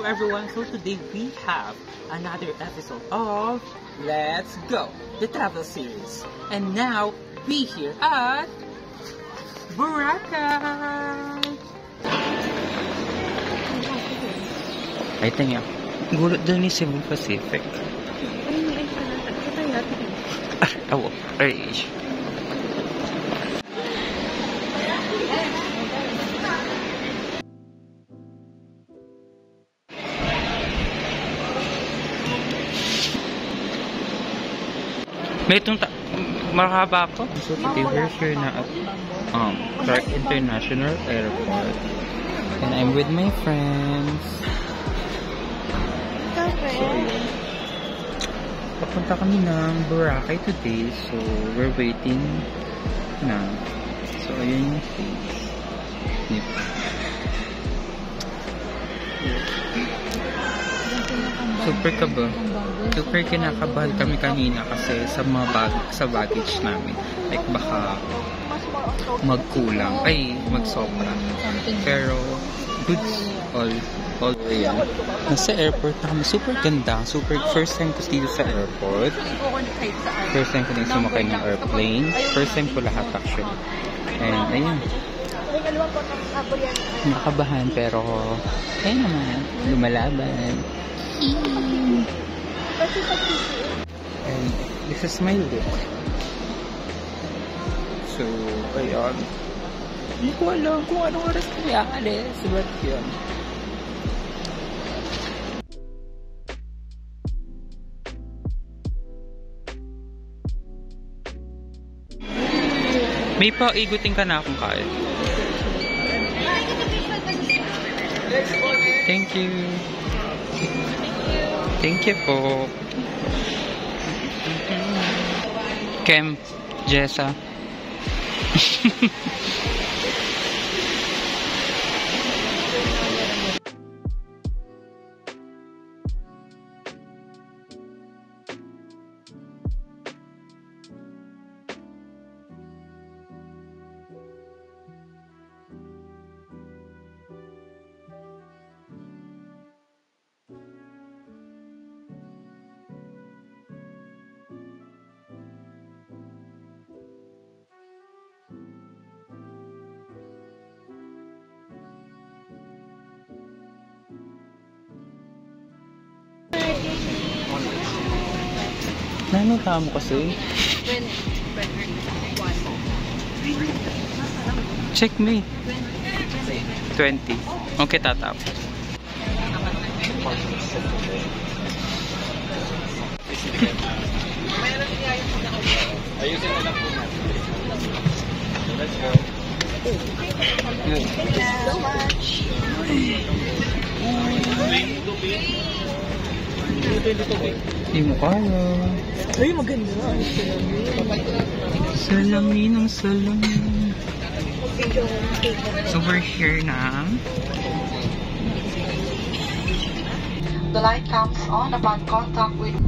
everyone, so today we have another episode of Let's Go, the travel series. And now, we here at Boracay! Ay, tanya. Gulot doon ni Cebu Pacific. Oh, ay. May itong mahaba po. So today we're here na at Clark International Airport. And I'm with my friends. So, papunta kami ng Boracay today. So we're waiting na. So ayun yung face. Super kinakabahan kami kanina kasi sa mga sa baggage namin. Like baka magkulang, magsobra. Pero goods all yan. Nasa airport na kami. Super ganda. First time ko dito sa airport. First time ko din sumakay ng airplane. First time ko lahat actually. And ayun. Nakabahan pero ayun naman. Lumalaban. And this is my look. So, ayun. Hindi ko alam kung anong oras kaya alis. But yun. May paigutin ka na akong kaya. Thank you. Thank you po. Kem, Jessa. Ano tama kasi? Check me. 20. Okay, tatap. Ayusin na lang po natin. Let's go. Thank you so much. Hindi mo kaya. Ay, maganda. Salamin ang salamin. So we're here na. The light comes on upon contact with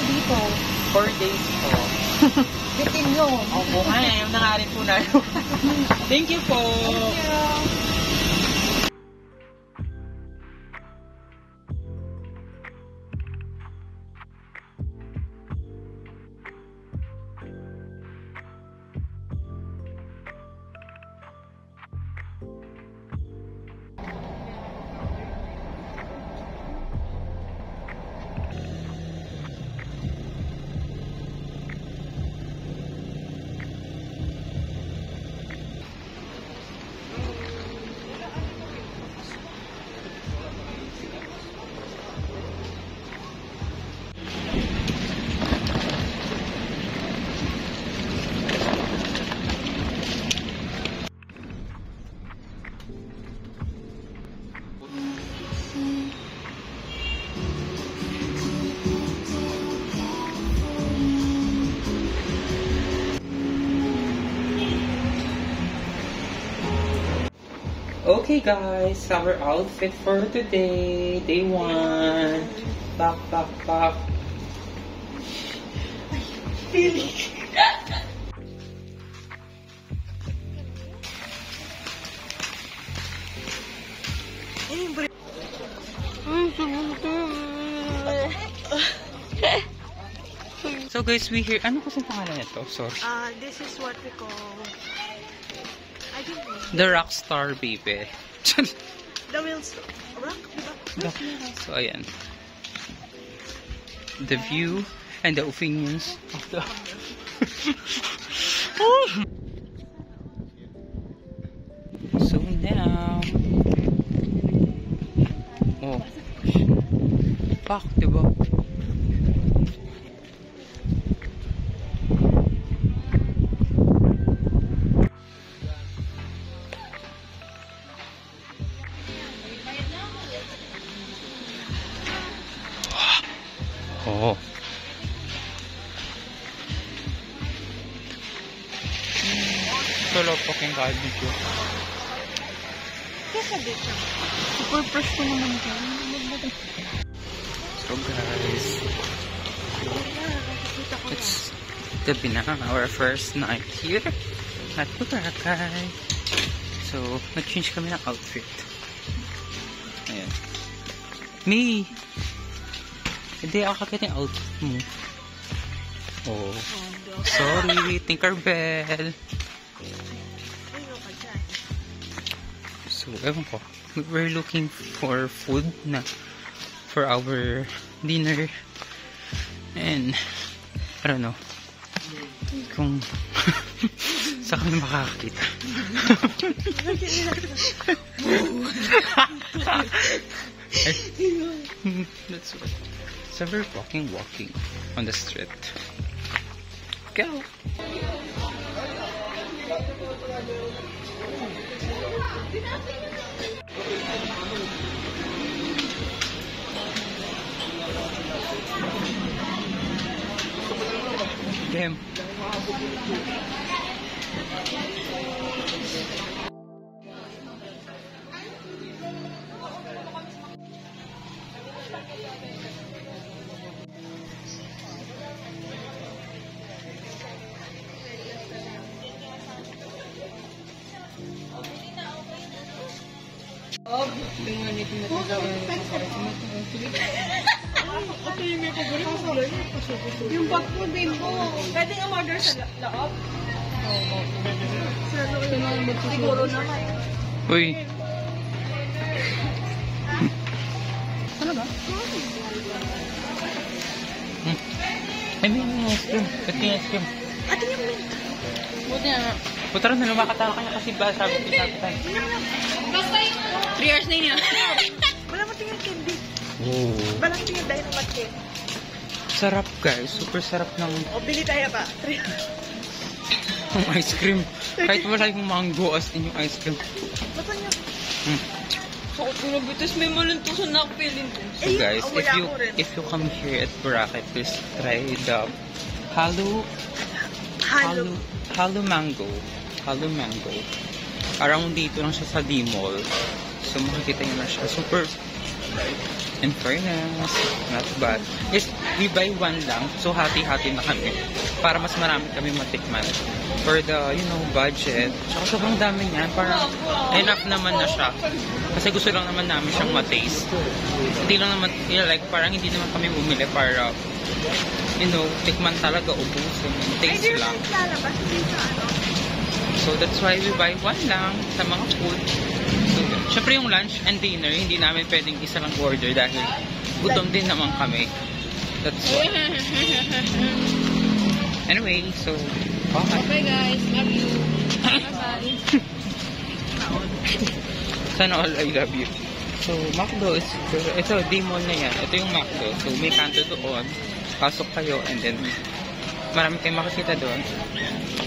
dito. 4 days po. Bitin nyo. Opo, yung nangarin po na. Thank you po. Thank you. Okay guys, our outfit for today, day 1. Pak. So guys, we here. Ano kasi pangalan nito? Sorry. This is what we call... I don't know. The Rockstar Baby. The wheels... Rock? Diba? So ayan. The view and the opinions of the... So now... Oh. Pak, diba? Oh. Solo fucking barbecue. Kaya sabi ko. Super fresh ko naman ko. So guys, it's gabi na, our first night here at Boracay. So, nag-change kami ng outfit. Ayan. Me! Hindi ako kakit yung outfit mo. Oh. Sorry, Tinkerbell. So, ewan ko. We're looking for food na for our dinner. And, I don't know. Kung saan kami makakakita. That's what. So we're walking on the street. Go! Damn. Yung bag mo, bimbo. Pwede nga order sa loob? Oo. Sa loob. Siguro naman. Uy. Ano ba? I mean, ice cream. Ito yung ice cream. Atin yung mint. Buti na. Putara na lumakatawa ka niya kasi ba sabi ko sa atin. 3 hours na yun. Wala mo tingin candy. Oh. Wala mo tingin dahil naman candy. Sarap guys. Super sarap ng O, bili tayo pa. ice cream. Kahit wala yung mango as in yung ice cream. Basta niya. Sakot ko na bitis, may malintusan na ako feeling ko. So guys, if you come here at Boracay, please try the Halo Mango. Around dito lang siya sa D-Mall. So makikita nyo na siya. Super, in fairness, not bad. Yes, we buy one lang. So hati-hati na kami. Para mas marami kami matikman. For the, budget. Tsaka sobrang dami niyan. Parang enough naman na siya. Kasi gusto lang naman namin siyang ma-taste. Hindi lang naman, parang hindi naman kami bumili para, tikman talaga, ubusin. Taste lang. So that's why we buy one lang sa mga food. So, syempre yung lunch and dinner, hindi namin pwedeng isa lang order dahil gutom din naman kami. That's why. Anyway, so, bye. Okay guys, love you. Bye-bye. Sana all I love you. So, McDo is, ito, D-Mall na yan. Ito yung McDo. So, may kanto doon. Pasok kayo and then marami kayong makikita doon.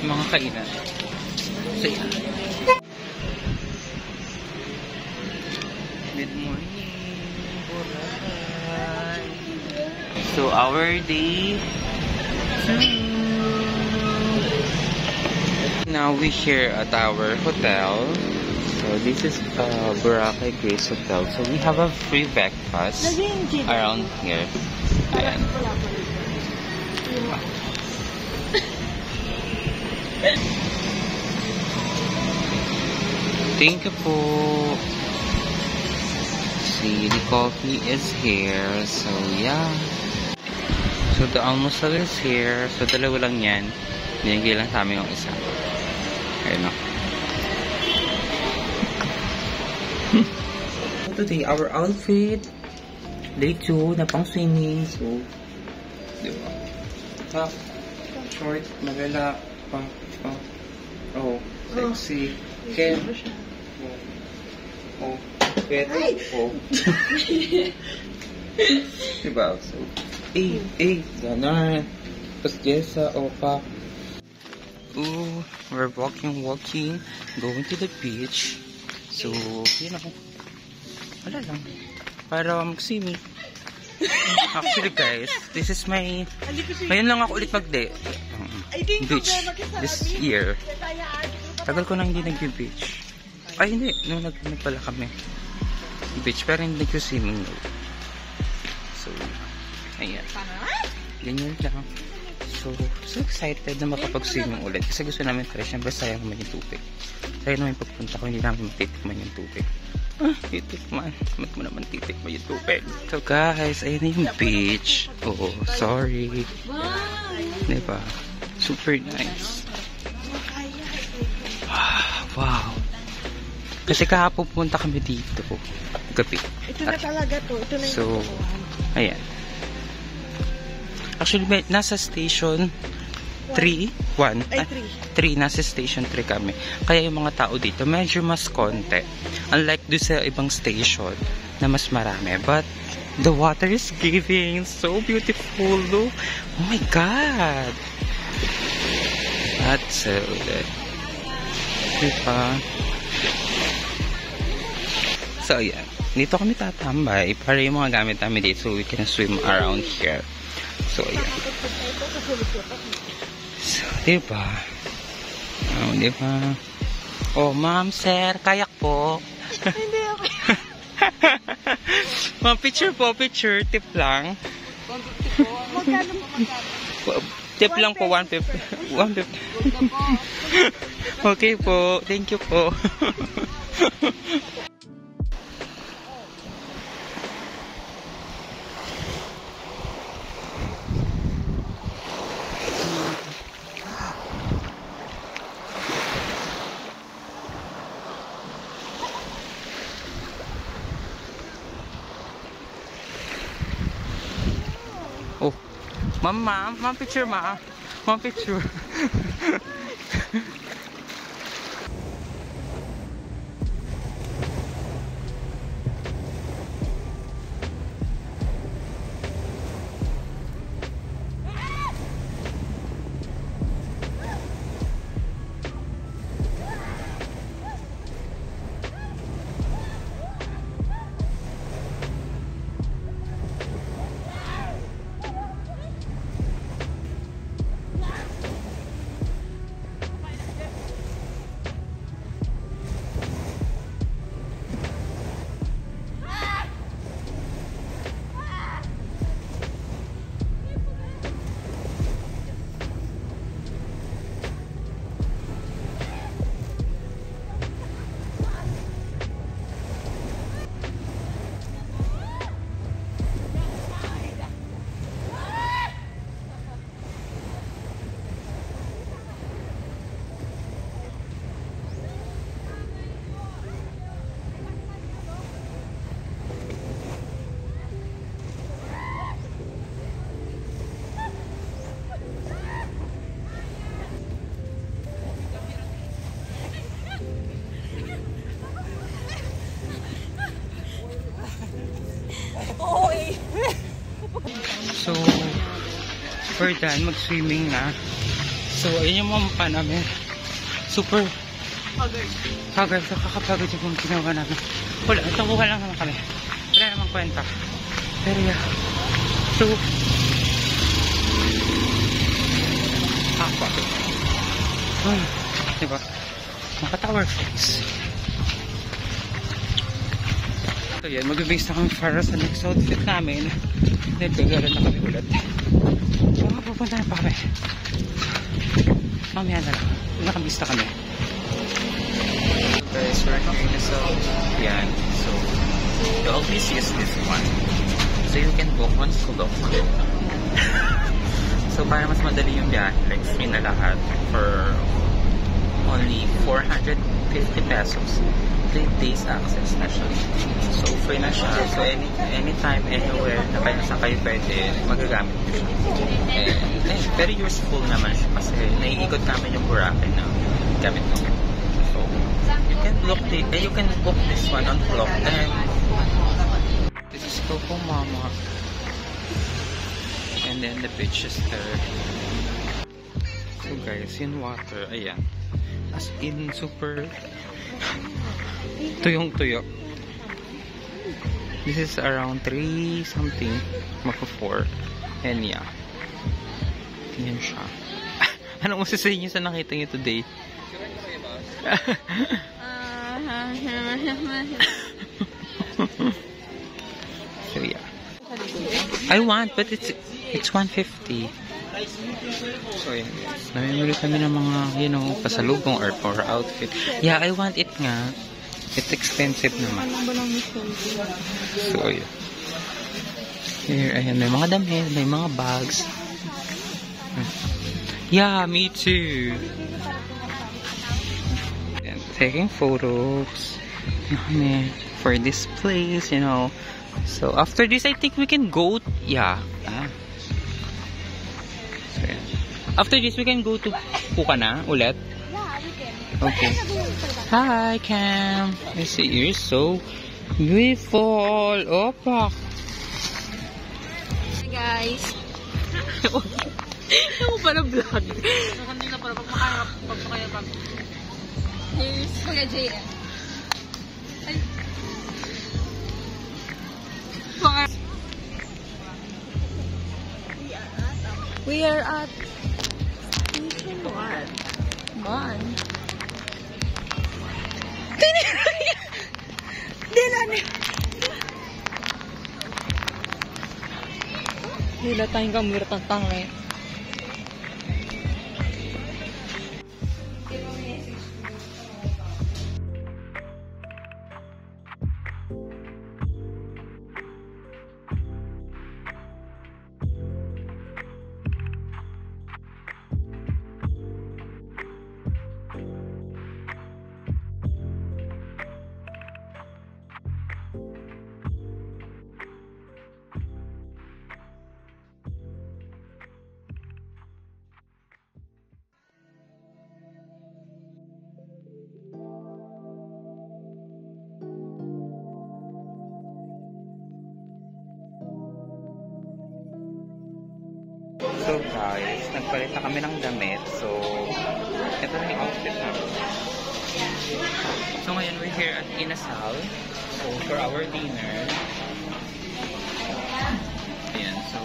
Mga kainan. So, yeah. Good morning, Boracay. So, our day 2. Now, we here at our hotel. So this is Boracay Grace Hotel. So we have a free breakfast around here. Ayan. Thank you po. See, the coffee is here. So yeah. So the almusal is here. So dalawa lang yan. Binigay lang sa amin yung isa. Ayun o. Today, our outfit, day 2, na pang swimming. So, diba? Top, short, magala, oh, sexy, Ken, oh, pet, oh. Diba? So, ganon. Tapos Jessa, opa. Ooh, we're walking, going to the beach. So, yun ako. Wala lang. Para mag-swimming. Actually guys, this is my... Ngayon lang ako ulit mag-beach this year. Tagal ko na hindi nag-beach. Ay hindi, nung nagpala kami. Beach, pero hindi nag-swimming. So, ayan. Ganyan lang. So excited na makapag-swimming ulit. Kasi gusto namin try. Siyempre sayang naman yung tubig. Sayang naman pagpunta ko, hindi namin matitikman yung tubig. Titikman. Mat mo naman titikman yung tubig. So guys, ayun na yung beach. Oh, sorry. Diba? Super nice. Wow. Kasi kahapon punta kami dito. Gabi. Ito na talaga to. Ito na yung so, ayan. Actually, nasa station 3, nasa station 3 kami. Kaya yung mga tao dito, medyo mas konti. Unlike doon sa ibang station na mas marami. But, the water is giving. So beautiful. Look. Oh my God. That's so good. Diba? So, ayan. Dito kami tatambay para yung mga gamit namin dito so we can swim around here. So, ayan. So, diba? Oh, diba? Oh, ma'am, sir, kayak po. Hindi ako. Ma'am, picture. Tip lang. Magkano po? Tip lang po, 150. 150. Okay po. Thank you po. Oh, ma'am, picture, ma'am. Ma'am, picture. So, we're done mag-swimming na. So, ayun yung mga mukha namin. Super haggard. So, kakapagod yung ginawa namin. Wala, takuha lang naman kami. Wala namang kwenta. Pero yeah. So, diba? Naka-tower fix. So yan, mag-base na kami para sa next outfit namin. Nagkagalan na kami ulit. So pupunta na pa kami. Mamaya na lang. Nakabista kami. Guys, we're here na sa yan. So, you always use this one. So you can book one clock. So para mas madali yung biyahe, like free na lahat for only 450 pesos. 3 days access na siya. So free na siya. So anytime, anywhere na kayo saan kayo pwede, magagamit ko siya. And very useful naman siya kasi naiikot namin yung Boracay na gamit ko. So you can book this one on Klook. And this is Coco Mama. And then the beach is there. So guys, yung water, ayan. As in, super tuyong-tuyo. This is around 3 something, maka 4. And yeah. Tingnan siya. Anong masasayin niyo sa nakita niyo today? So yeah. I want, but it's 150. So yun. Namimili kami ng mga, you know, pasalubong or for outfit. Yeah, I want it nga. It's expensive naman. So yun. Here, ayan, may mga damit, may mga bags. Yeah, me too. And taking photos. For this place, you know. So after this, I think we can go. Yeah. So, yeah. After this, we can go to Pukana ulit. Yeah, we can. Okay. Hi, Cam. I see you're so beautiful. Opa. Hi, guys. Ako pala vlog. Kanina pala pagpakaya pa. Here's Kuya JM. We are at Station 1. Nila tayong gamur tantang eh. So guys, nagpalit na kami ng damit. So, ito na yung outfit namin. So ngayon, we're here at Inasal. So, for our dinner. Ayan, so.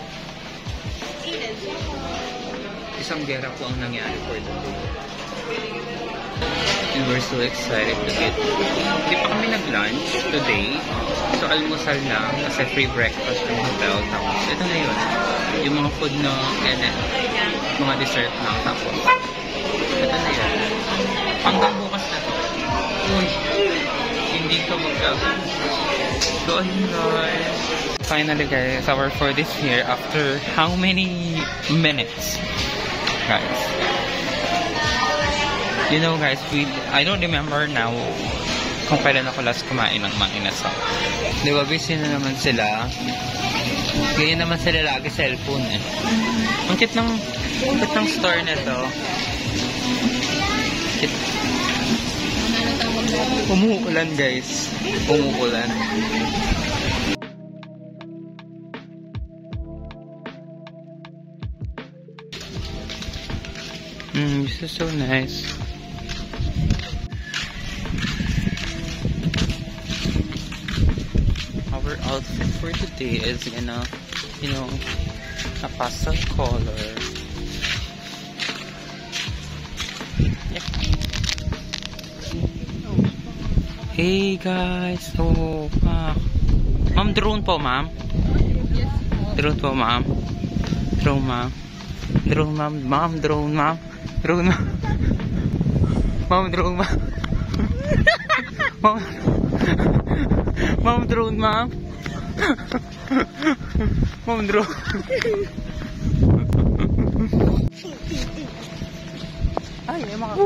Isang gera po ang nangyari for the day. And we're so excited to get. Hindi pa kami nag-lunch today. So, almusal lang kasi free breakfast from hotel. Tapos, ito na yun. Yung mga food na, and then, mga dessert na. Tapos, ito na yun. Hanggang bukas na to. Uy, hindi ka mag-gawin. So, ayun guys. Finally guys, our food is here after how many minutes? Guys. You know guys, I don't remember now kung kailan ako last kumain ng mga Inasal. Di ba, busy na naman sila. Ganyan naman sila lagi cellphone eh. Ang cute ng store na to. Umuulan guys. Umuulan. This is so nice. Our outfit for today is gonna, you know, a pastel color. Yeah. Hey guys! Oh, ma'am, drone po, ma'am. Drone po, ma'am. Drone, ma'am. Drone, ma'am. Ma'am, drone, ma'am. Drone, ma'am. Ma'am, drone, ma'am. Ma'am. Ma'am, drone, ma'am. Ma'am, drone. Ay, may mga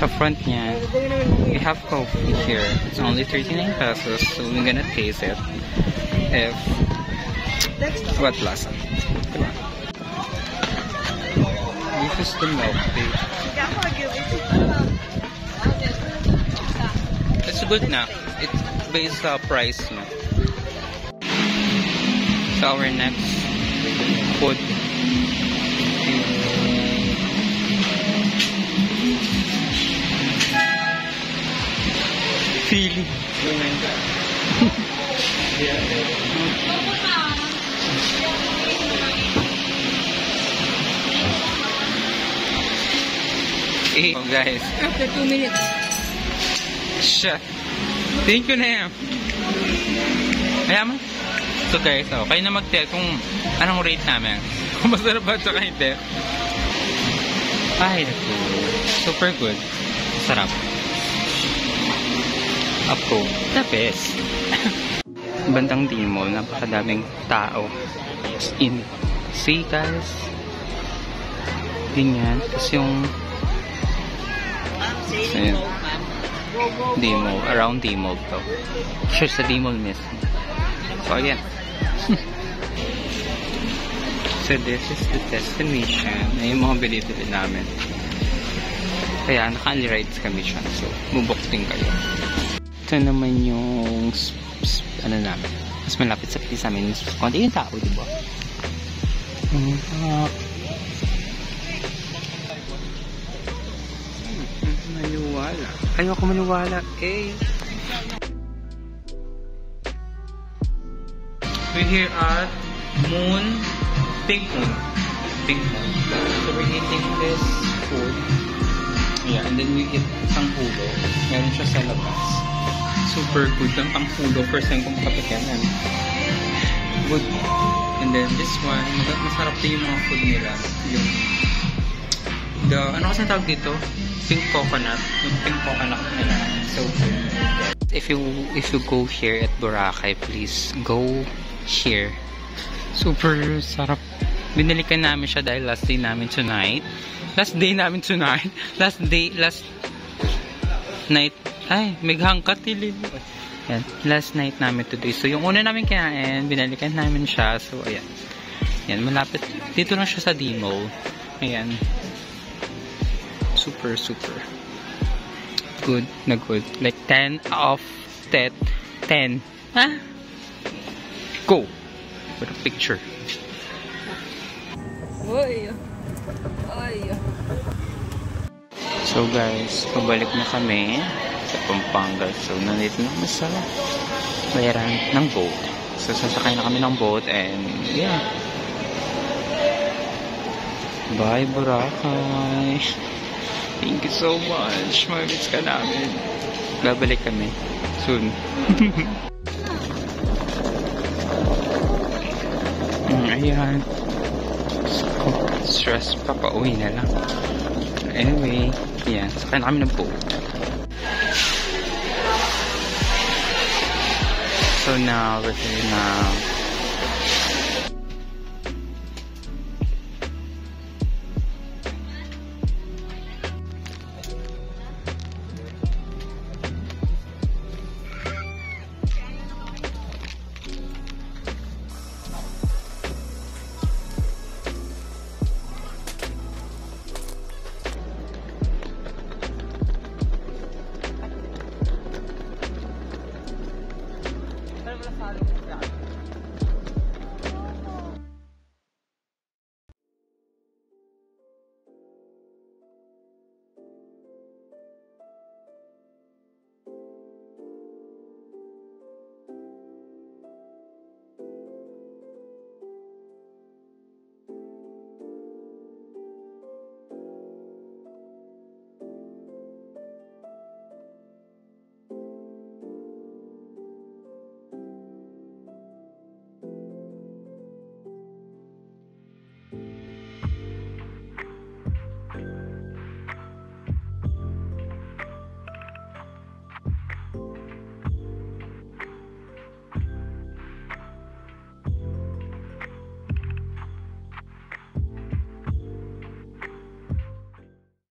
sa front niya, we have coffee here. It's only 39 pesos, so we're gonna taste it. If what lasa? Diba? This is the milk tea. It's good na. It's based sa price na. So our next food. Feeling. Hey, oh guys. After 2 minutes. Shit. Thank you na yan. Kaya mo? So guys, kayo na mag-tell kung anong rate namin. Kung masarap ba at saka hindi. Ay, super good. Sarap. Ako, the best. Bandang Dimol, napakadaming tao. In. See guys? Ganyan. Tapos yung Dimol, around Dimol to. Sure sa Dimol mismo. So ayan. So this is the destination. Ay yung mga bilibili namin. Kaya naka-only rides kami siya. So bubok din kayo. Ito naman yung ano namin. Mas malapit sa place namin. Konti yung tao, diba? Maniwala. Ayoko maniwala. Eh. We're here at Pink Moon. So we're eating this food. Yeah, and then we eat tangpulo. Meron siya sa labas. Super good ang tangpulo. First time kong makatikinan. Good. And then this one, masarap din yung mga food nila. Yung ano kasi tawag dito? Pink coconut. Yung pink coconut nila. So good. If you go here at Boracay, please go here. Super sarap. Binalikan namin siya dahil last day namin tonight. Last night. Ay, may hangkat tilid. Yan. Last night namin today. So, yung una namin kinain, binalikan namin siya. So, ayan. Yan, malapit. Dito lang siya sa Dimol. Ayan. Super, super. Good na good. Like, 10 of 10. Ha? Go! For the picture. Uy. So guys, pabalik na kami sa Pampanga. So nandito na kami sa bayaran ng boat. So sasakay na kami ng boat and yeah. Bye Boracay. Thank you so much. Mamits ka namin. Babalik kami soon. Ayan. So, stress pa, pauwi na lang. Anyway, yeah, sakay na kami ng boat. So now, we're here now.